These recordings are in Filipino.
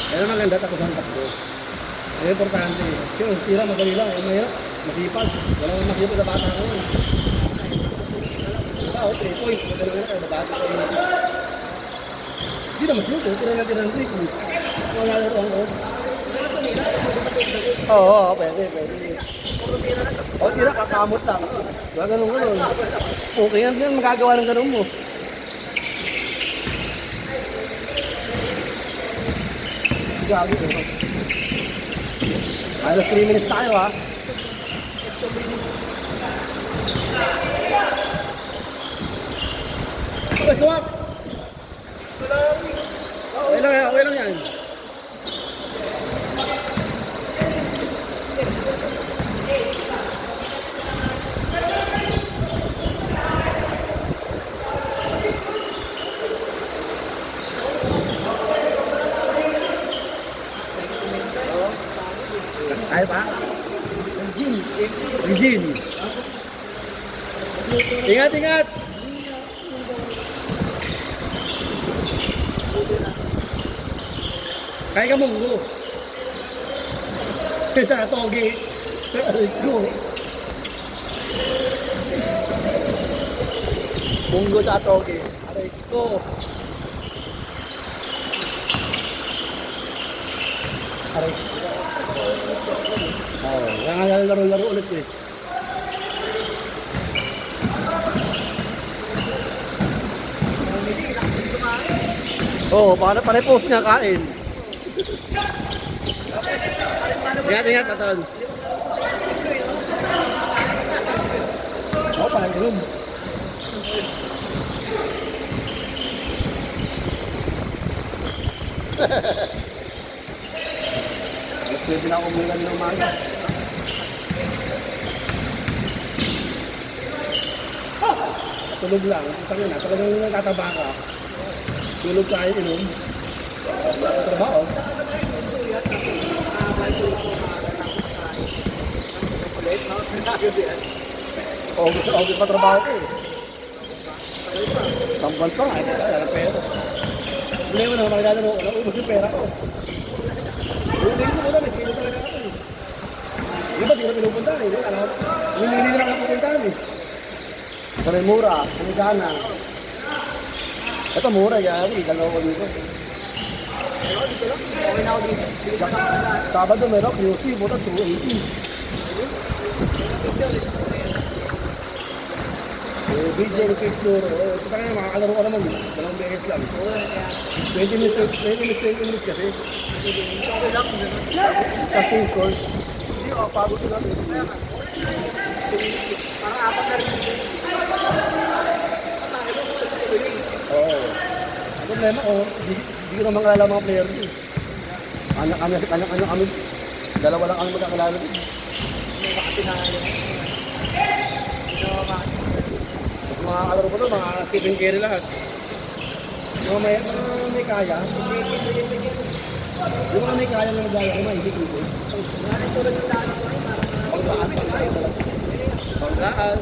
Yan ang maganda, tapos ang takbo. Yan importante. Kasi yung tira, madali lang. Yung mahirap, masipag. Walang masipag na bata ko. Diba, 3 points. Madali lang kayo, nabati ko yun. Hindi naman sinuto, tira natin ng 3 points. Wala laro ang off. Oo, pwede. O, tira, kakamot lang. Diba, ganun. Okay yan, magagawa ng ganun mo. Gagi, diba? Alas 3 minutes tayo, ha? Okay, swap! Okay lang yan. Kaya pa? Engine. Ingat! Kaya ka munggo. Sa toge. Aray ko. Munggo sa toge. Aray ko. Aray ko. Oh, kaya nga laro ulit eh. Oo, pare-post niya kain. Ingat, Patol. Oo, parang inom. Pwede na ako muna ng umaga. Tulog lang. Tangin na. Talagang natataba ka. Tulog tayo, inom. Trabaho. Gusto pa trabaho ko eh. Tambal pa nga. Wala na pera. Hindi mo na maglalaro. Naubos yung pera ko. Hindi ko muna. May kilo talaga ako eh. Iba, di ko na pinupuntahan eh. Hindi na lang ako pupuntahan eh. Sa may mura, kumigana. Ito mura, gari. Dalawa ko dito. Okay na ako dito. Sabado meron, QC, buta 280. Video, picture. Ito tayo, makakalaro ka naman. Dalawang beses lang. 20 minutes kasi. Okay lang. Casting course. Hindi, pagod ko lang. Parang apat na rin. Oo. Ang problema ko, hindi ko naman kalala mga player din. Kanya-kanya kami. Dalawa lang kami magkakalala din. May makapinahan. Mas mga kalaro ko doon, mga Stephen Curry lahat. Yung may kaya. Yung mga may kaya na magdala ko, hindi ko ito. Panggaan.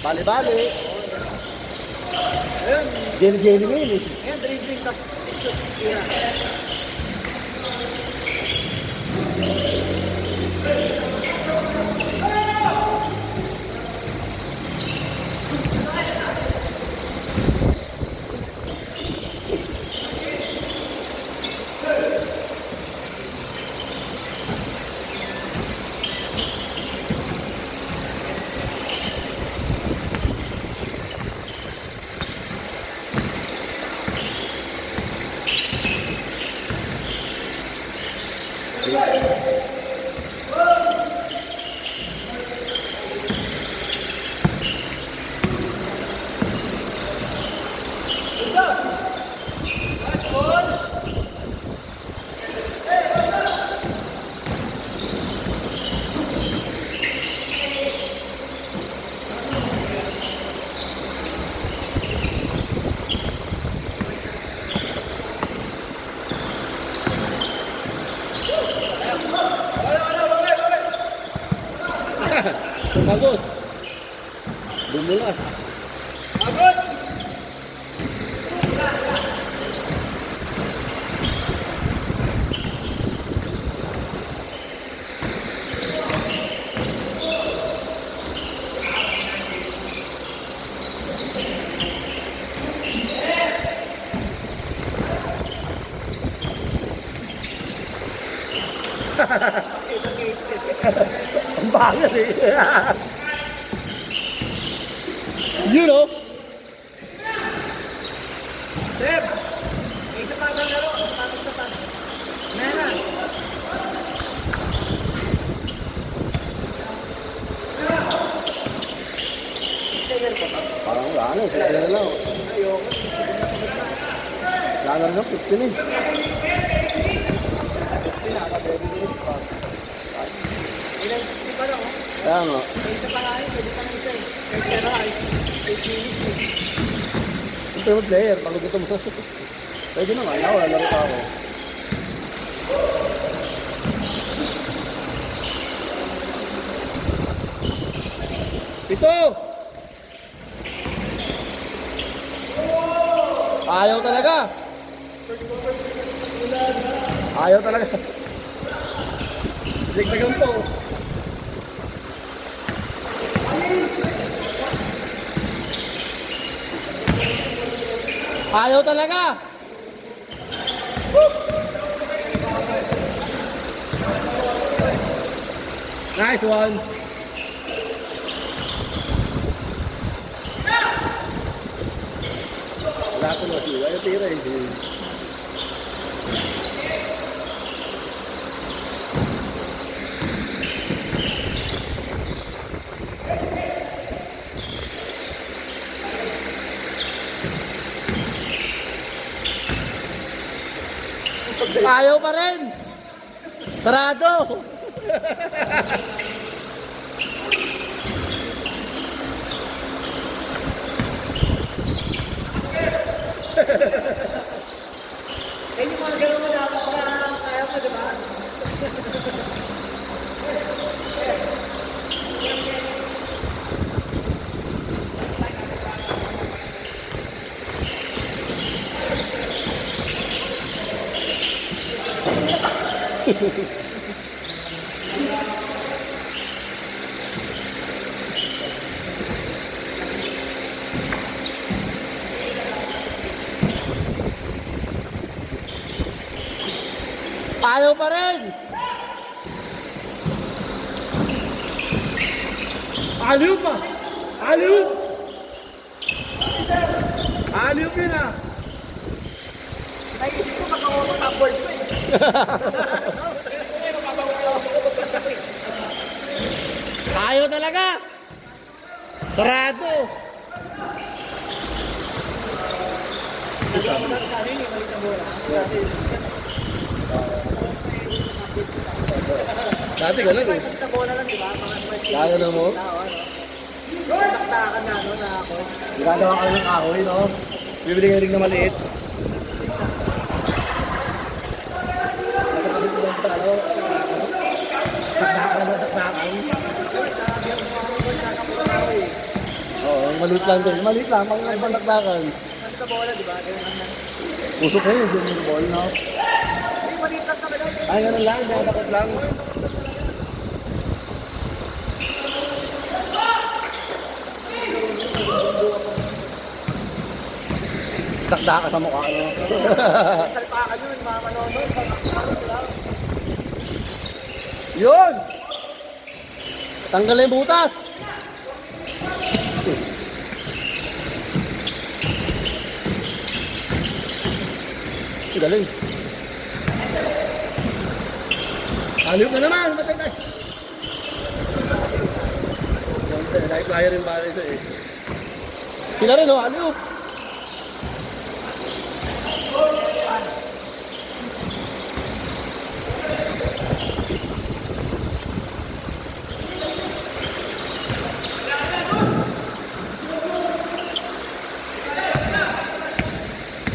Bali-bali. Ayun. Jelly ngayon eh. Ayun, drink ka. Tumagos. Bumulas. Agad! Ang bangas eh. Yun o. Sir, may isa pa ang laro. Tapos ka pa. Mena. Parang wala na. Kaya na lang. Wala na rin ang 15 eh. Hindi pa lang, oh. Kaya nga. May isa pa nga yun. Pwede pa ng isa eh. Kahit pero ay 8 minutes eh. Siyempre mo player. Pag gusto mo. Pwede na nga. Wala laro pa ako. Ito! Ayaw talaga. Ayaw talaga. Dagdagan po. Ayaw talaga. Nice one. Wala ko na sila. Ayaw tira eh. Ayaw pa rin. Sarado. Eh, yung mga gano'n mo dapat para kaya mo, di ba? Ayaw pa rin. Aliw pa. Aliw. Aliw pa na. Naisip ko makakuha ng board ko eh. Ayaw talaga. Sarado. Nagawa ko lang sa akin yung maliit na bola. Dati ganun eh. Maliit na bola lang, di ba? Mga Kaya na mo? Taktakan na ano na ako. Gagawa ka ng kahoy, no? Bibili ka rin na maliit. Nasa kabit ko lang sa ano? Taktakan na taktakan. Oo, maliit lang din. Maliit lang, pang taktakan. Maliit na bola, di ba? Ganyan lang yan. Usok kayo, yung ball, no? Hindi, maliit lang talaga. Ay, ganun lang, takot lang. Takda ka sa mukha, no? Salpakan yun, mga manonood. Yun! Tanggal yung butas! Galing. Aliw na naman! Matay tayo! Nai-flyer yung pare sa eh. Sila rin, oh, aliw!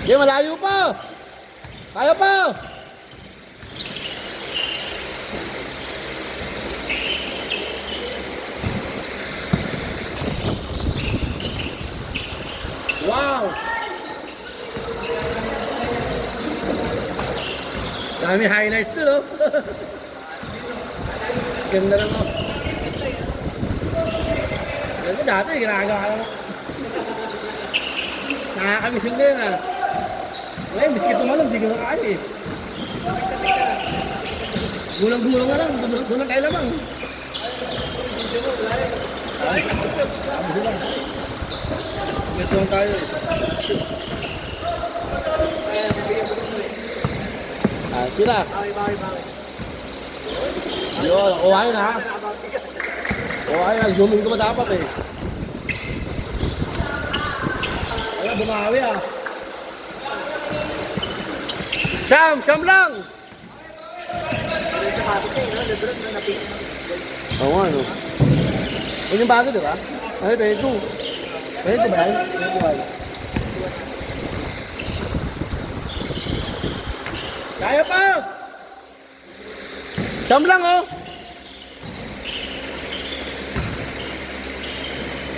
Di, malayo pa! Kaya pa! Wow! Dami highlights doon, no? Ganda lang, oh. Ganda dati, ginagawa lang. Nakakamising din, ah. Ngayon, biskit mo lang, hindi ko makakaya eh. Gulang-gulang na lang, doon lang tayo lamang. Ay, sabi lang. Ito lang tayo eh. Ah, tira. Bakit. Yun, kuhain ha. Kuhain ha, zooming ko ba dapat eh. Wala, bumawi ah. Siyam lang! Oo nga, no? Yun yung bago, di ba? Ay, 22. 22 ba yan? 22. Kaya pa! Siyam lang, oh!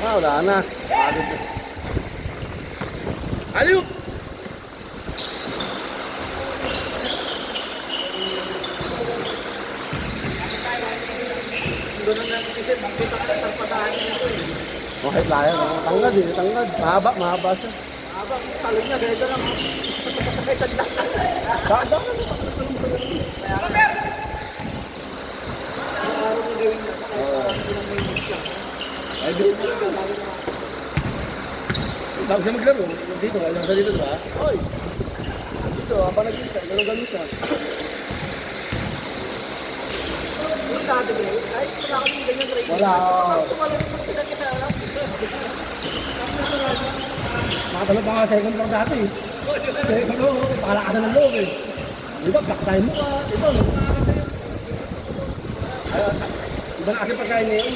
Ah, wala na. Pagod na. Ayup! Doon ang natin makita ka sa padahan nito eh. Kahit laya, no? Tangad eh, tangad. Mahaba siya. Habang talon niya, ganito lang. Dada. Ay, dito. Bago siya maglaro. Dito, nasa dito, diba? Hoy! Dito, apa nagkita? Ganun gamit ka. Wala. Makatalo pa nga second lang dati. Second lang, pakalakasan ng loob eh. Diba, back time mo ka. Iba na kasi pagkain niya yun.